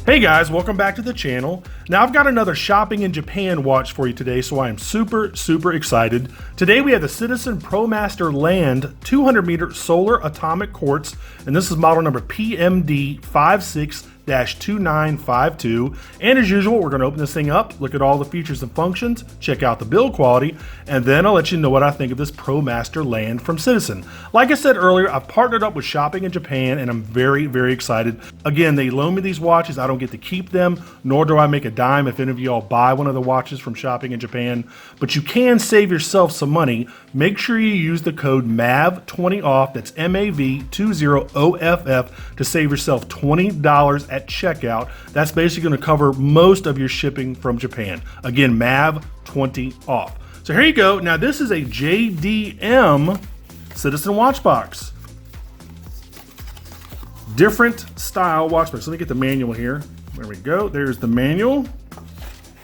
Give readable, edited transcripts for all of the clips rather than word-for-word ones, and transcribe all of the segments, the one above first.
Hey guys, welcome back to the channel. Now I've got another shopping in Japan watch for you today, so I am super excited. Today we have the Citizen Promaster Land 200 meter solar atomic quartz, and this is model number PMD56-2952. And as usual, we're gonna open this thing up, look at all the features and functions, check out the build quality, and then I'll let you know what I think of this Promaster Land from Citizen. Like I said earlier, I've partnered up with Shopping in Japan, and I'm very excited. Again, they loan me these watches. I don't get to keep them, nor do I make a dime if any of y'all buy one of the watches from Shopping in Japan, but you can save yourself some money. Make sure you use the code MAV20OFF, that's MAV20OFF, to save yourself $20 at checkout. That's basically going to cover most of your shipping from Japan. Again, MAV20OFF. So here you go. Now this is a JDM Citizen watch box. Different style watch box. Let me get the manual here. There we go. There's the manual.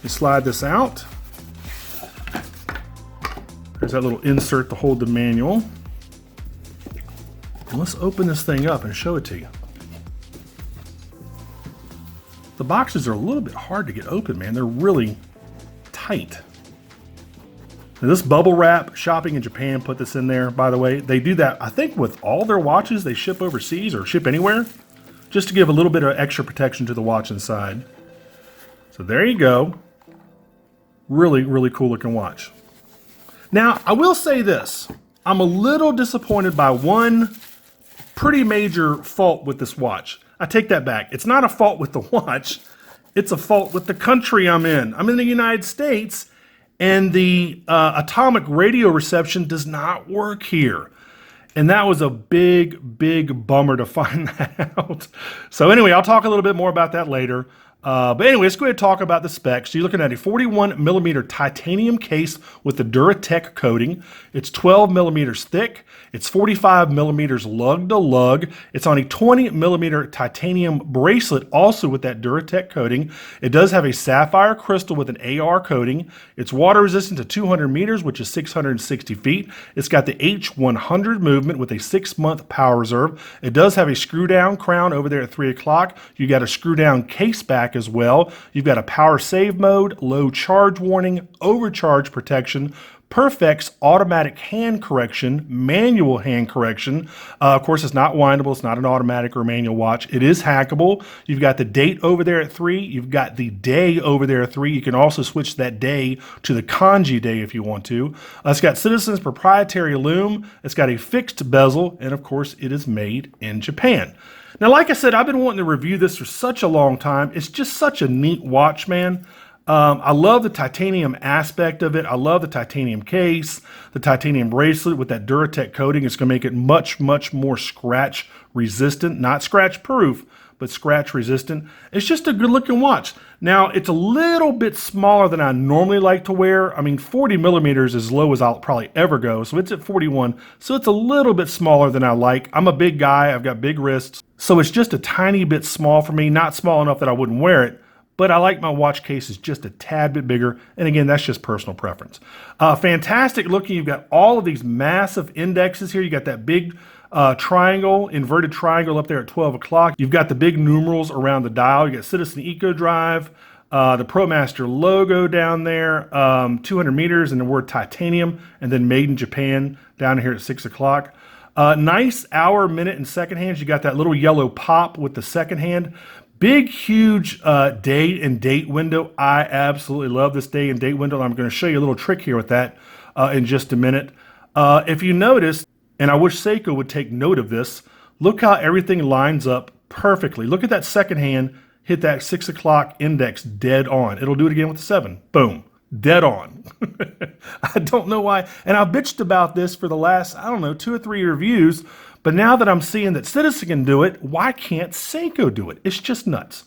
You slide this out. There's that little insert to hold the manual. And let's open this thing up and show it to you. The boxes are a little bit hard to get open, man. They're really tight. Now this bubble wrap, Shopping in Japan put this in there, by the way. They do that, I think, with all their watches they ship overseas or ship anywhere, just to give a little bit of extra protection to the watch inside. So there you go. Really cool looking watch. Now, I will say this. I'm a little disappointed by one pretty major fault with this watch. I take that back. It's not a fault with the watch. It's a fault with the country I'm in. I'm in the United States, and the atomic radio reception does not work here. And that was a big bummer to find that out. So anyway, I'll talk a little bit more about that later. But anyway, let's go ahead and talk about the specs. So you're looking at a 41 millimeter titanium case with the Duratec coating. It's 12 millimeters thick. It's 45 millimeters lug to lug. It's on a 20 millimeter titanium bracelet, also with that Duratec coating. It does have a sapphire crystal with an AR coating. It's water resistant to 200 meters, which is 660 feet. It's got the H100 movement with a 6-month power reserve. It does have a screw down crown over there at 3 o'clock. You got a screw down Caseback as well. You've got a power save mode, low charge warning, overcharge protection, Perfect's automatic hand correction, manual hand correction. Of course, it's not windable. It's not an automatic or manual watch. It is hackable. You've got the date over there at 3. You've got the day over there at 3. You can also switch that day to the kanji day if you want to. It's got Citizen's proprietary lume. It's got a fixed bezel, and of course, it is made in Japan. Now, like I said, I've been wanting to review this for such a long time. It's just such a neat watch, man. I love the titanium aspect of it. I love the titanium case, the titanium bracelet with that Duratec coating. It's going to make it much more scratch resistant, not scratch proof, but scratch resistant. It's just a good looking watch. Now, it's a little bit smaller than I normally like to wear. I mean, 40 millimeters is as low as I'll probably ever go. So it's at 41. So it's a little bit smaller than I like. I'm a big guy. I've got big wrists. So it's just a tiny bit small for me. Not small enough that I wouldn't wear it. But I like my watch cases just a tad bit bigger. And again, that's just personal preference. Fantastic looking. You've got all of these massive indexes here. You got that big triangle, inverted triangle up there at 12 o'clock. You've got the big numerals around the dial. You got Citizen Eco Drive, the Promaster logo down there, 200 meters and the word titanium, and then made in Japan down here at 6 o'clock. Nice hour, minute, and second hands. You got that little yellow pop with the second hand. Big, huge day and date window. I absolutely love this day and date window. I'm going to show you a little trick here with that in just a minute. If you notice, and I wish Seiko would take note of this, look how everything lines up perfectly. Look at that second hand, hit that 6 o'clock index dead on. It'll do it again with the 7. Boom. Dead on. I don't know why. And I've bitched about this for the last, I don't know, 2 or 3 reviews. But now that I'm seeing that Citizen can do it, why can't Seiko do it? It's just nuts.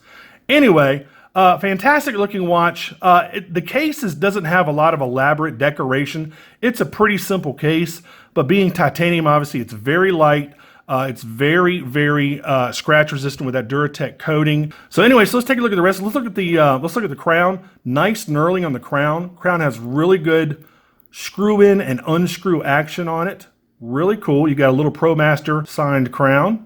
Anyway, fantastic looking watch. The case doesn't have a lot of elaborate decoration. It's a pretty simple case, but being titanium, obviously, it's very light. It's very scratch resistant with that Duratec coating. So anyway, so let's take a look at the rest. Let's look at the crown. Nice knurling on the crown. Crown has really good screw in and unscrew action on it. Really cool. You got a little Promaster signed crown.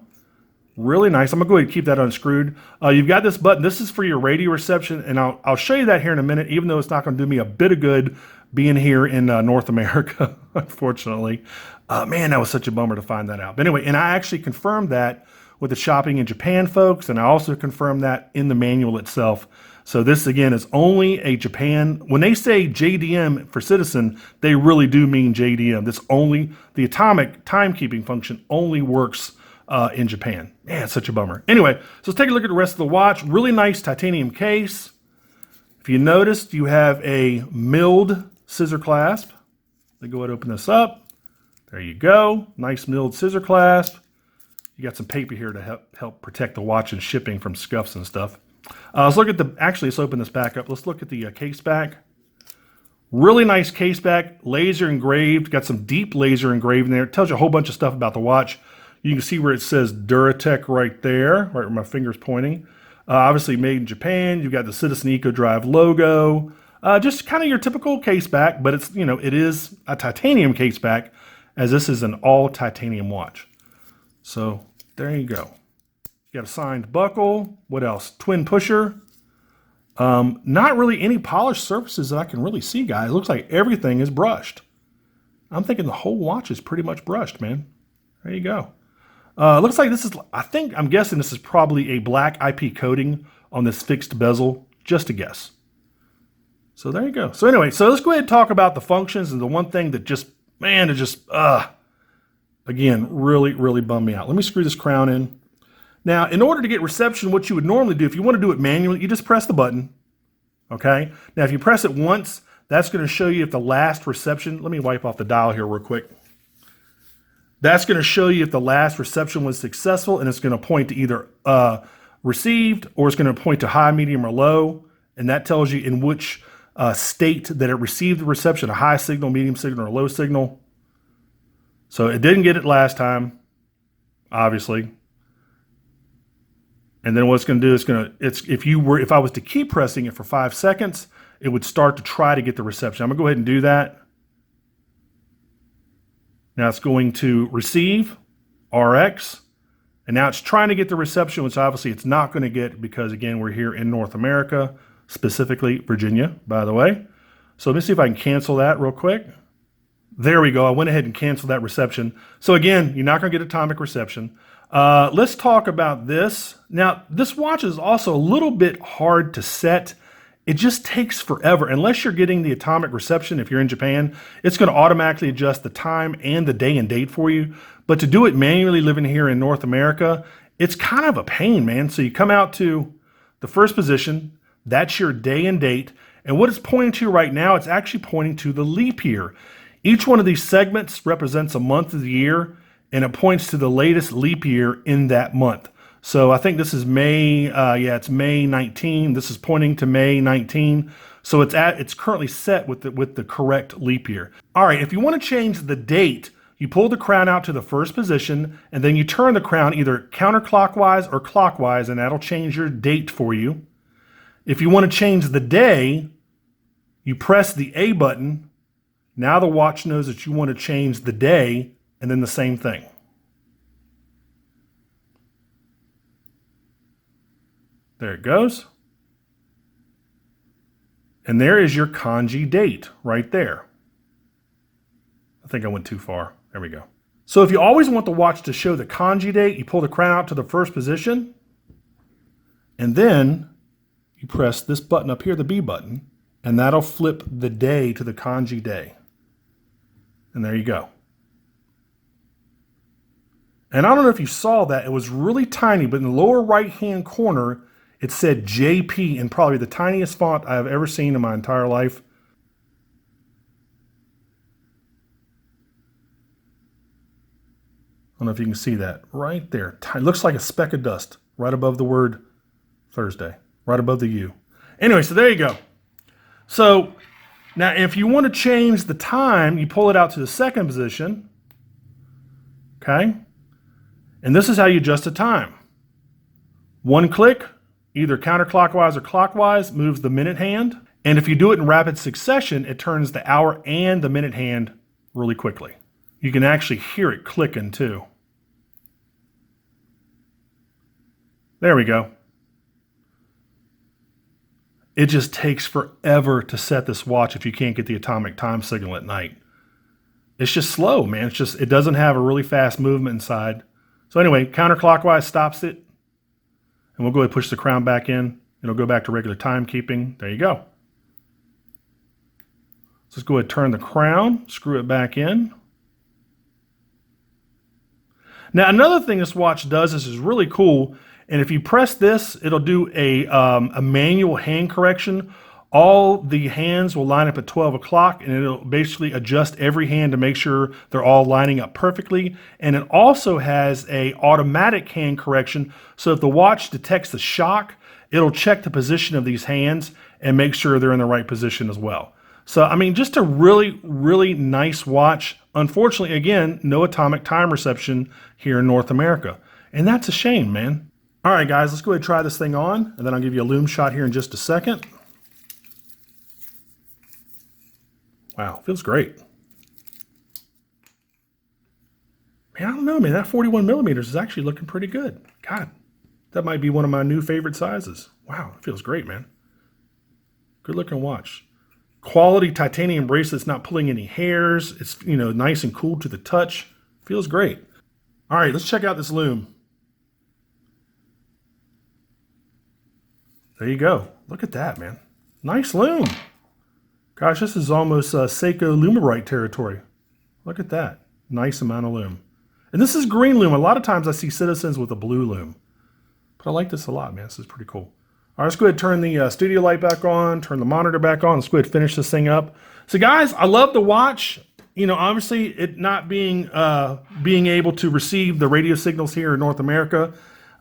Really nice. I'm gonna go ahead and keep that unscrewed. You've got this button. This is for your radio reception, and I'll show you that here in a minute, even though it's not gonna do me a bit of good being here in North America, unfortunately. Man, that was such a bummer to find that out. But anyway, and I actually confirmed that with the shopping in Japan folks, and I also confirmed that in the manual itself. So this, again, is only a Japan. When they say JDM for Citizen, they really do mean JDM. This only, the atomic timekeeping function only works in Japan. Man, it's such a bummer. Anyway, so let's take a look at the rest of the watch. Really nice titanium case. If you noticed, you have a milled scissor clasp. Let me go ahead and open this up. There you go. Nice milled scissor clasp. You got some paper here to help protect the watch and shipping from scuffs and stuff. Let's look at the, actually, let's open this back up. Let's look at the case back. Really nice case back, laser engraved. Got some deep laser engraved in there. It tells you a whole bunch of stuff about the watch. You can see where it says Duratech right there, right where my finger's pointing. Obviously made in Japan. You've got the Citizen Eco Drive logo. Just kind of your typical case back, but it's, you know, it is a titanium case back, as this is an all titanium watch. So there you go. You got a signed buckle. What else? Twin pusher. Not really any polished surfaces that I can really see, guys. It looks like everything is brushed. I'm thinking the whole watch is pretty much brushed, man. There you go. Looks like this is, I'm guessing this is probably a black IP coating on this fixed bezel, just a guess. So there you go. So anyway, so let's go ahead and talk about the functions, and the one thing that just, man, it just, again, really, really bummed me out. Let me screw this crown in. Now, in order to get reception, what you would normally do, if you want to do it manually, you just press the button, okay? Now, if you press it once, that's going to show you if the last reception, let me wipe off the dial here real quick. That's going to show you if the last reception was successful, and it's going to point to either received, or it's going to point to high, medium, or low, and that tells you in which state that it received the reception, a high signal, medium signal, or low signal. So it didn't get it last time, obviously. And then what it's going to do is if I was to keep pressing it for 5 seconds, it would start to try to get the reception. I'm going to go ahead and do that. Now it's going to receive RX, and now it's trying to get the reception, which obviously it's not going to get because, again, we're here in North America, specifically Virginia, by the way. So let me see if I can cancel that real quick. There we go. I went ahead and canceled that reception. So again, you're not going to get atomic reception. Let's talk about this. Now, this watch is also a little bit hard to set. It just takes forever. Unless you're getting the atomic reception, if you're in Japan, it's going to automatically adjust the time and the day and date for you. But to do it manually living here in North America, it's kind of a pain, man. So you come out to the first position. That's your day and date. And what it's pointing to right now, it's actually pointing to the leap year. Each one of these segments represents a month of the year, and it points to the latest leap year in that month. So I think this is May, it's May 19. This is pointing to May 19. So it's currently set with the correct leap year. All right, if you want to change the date, you pull the crown out to the first position, and then you turn the crown either counterclockwise or clockwise, and that'll change your date for you. If you want to change the day, you press the A button. Now the watch knows that you want to change the day, and then the same thing. There it goes. And there is your kanji date right there. I think I went too far. There we go. So if you always want the watch to show the kanji date, you pull the crown out to the first position, and then you press this button up here, the B button, and that'll flip the day to the kanji day. And there you go. And I don't know if you saw that. It was really tiny, but in the lower right-hand corner, it said JP in probably the tiniest font I've ever seen in my entire life. I don't know if you can see that right there. It looks like a speck of dust right above the word Thursday, right above the U. Anyway, so there you go. So now if you want to change the time, you pull it out to the second position. Okay. And this is how you adjust the time. One click, either counterclockwise or clockwise, moves the minute hand. And if you do it in rapid succession, it turns the hour and the minute hand really quickly. You can actually hear it clicking too. There we go. It just takes forever to set this watch if you can't get the atomic time signal at night. It's just slow, man. It doesn't have a really fast movement inside. So anyway, counterclockwise stops it. And we'll go ahead and push the crown back in. It'll go back to regular timekeeping. There you go. So let's go ahead and turn the crown, screw it back in. Now, another thing this watch does is really cool. And if you press this, it'll do a manual hand correction. All the hands will line up at 12 o'clock, and it'll basically adjust every hand to make sure they're all lining up perfectly. And it also has a automatic hand correction. So if the watch detects the shock, it'll check the position of these hands and make sure they're in the right position as well. So, I mean, just a really, really nice watch. Unfortunately, again, no atomic time reception here in North America. And that's a shame, man. All right, guys, let's go ahead and try this thing on, and then I'll give you a lume shot here in just a second. Wow, feels great. Man, I don't know, man. That 41 millimeters is actually looking pretty good. God, that might be one of my new favorite sizes. Wow, it feels great, man. Good looking watch. Quality titanium bracelet's not pulling any hairs. It's, you know, nice and cool to the touch. Feels great. All right, let's check out this lume. There you go. Look at that, man. Nice lume. Gosh, this is almost Seiko Lumerite territory. Look at that. Nice amount of lume. And this is green lume. A lot of times I see Citizens with a blue lume. But I like this a lot, man. This is pretty cool. All right, let's go ahead and turn the studio light back on, turn the monitor back on. Let's go ahead and finish this thing up. So guys, I love the watch. You know, obviously it not being able to receive the radio signals here in North America.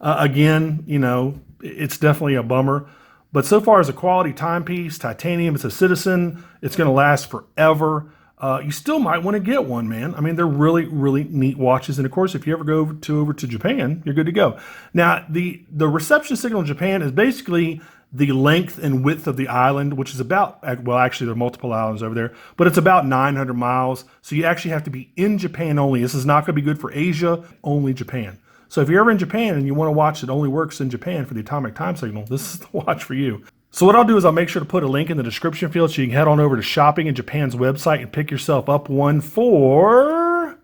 Again, you know, it's definitely a bummer. But so far as a quality timepiece, titanium, it's a Citizen. It's going to last forever. You still might want to get one, man. I mean, they're really, really neat watches. And of course, if you ever go over to Japan, you're good to go. Now, the reception signal in Japan is basically the length and width of the island, which is about, well, actually, there are multiple islands over there, but it's about 900 miles. So you actually have to be in Japan only. This is not going to be good for Asia, only Japan. So if you're ever in Japan and you want a watch that only works in Japan for the atomic time signal, this is the watch for you. So what I'll do is I'll make sure to put a link in the description field so you can head on over to Shopping in Japan's website and pick yourself up one for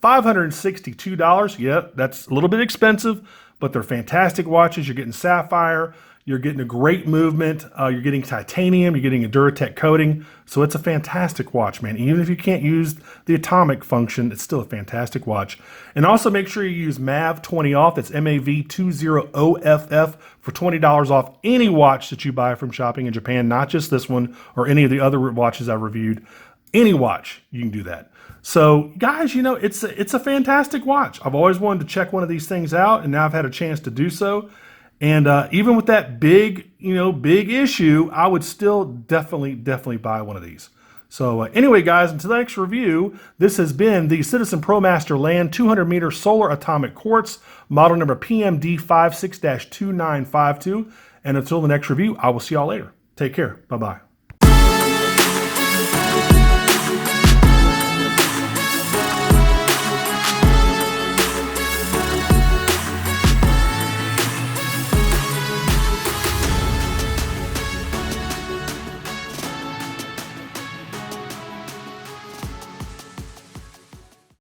$562. Yep, that's a little bit expensive, but they're fantastic watches. You're getting sapphire. You're getting a great movement. You're getting titanium. You're getting a Duratec coating. So it's a fantastic watch, man. Even if you can't use the atomic function, it's still a fantastic watch. And also make sure you use MAV20 off. That's MAV20OFF for $20 off any watch that you buy from Shopping in Japan, not just this one or any of the other watches I reviewed. Any watch, you can do that. So guys, you know, it's a fantastic watch. I've always wanted to check one of these things out, and now I've had a chance to do so. And even with that big issue, I would still definitely buy one of these. So anyway, guys, until the next review, this has been the Citizen Promaster Land 200-meter solar atomic quartz, model number PMD56-2952. And until the next review, I will see y'all later. Take care. Bye-bye.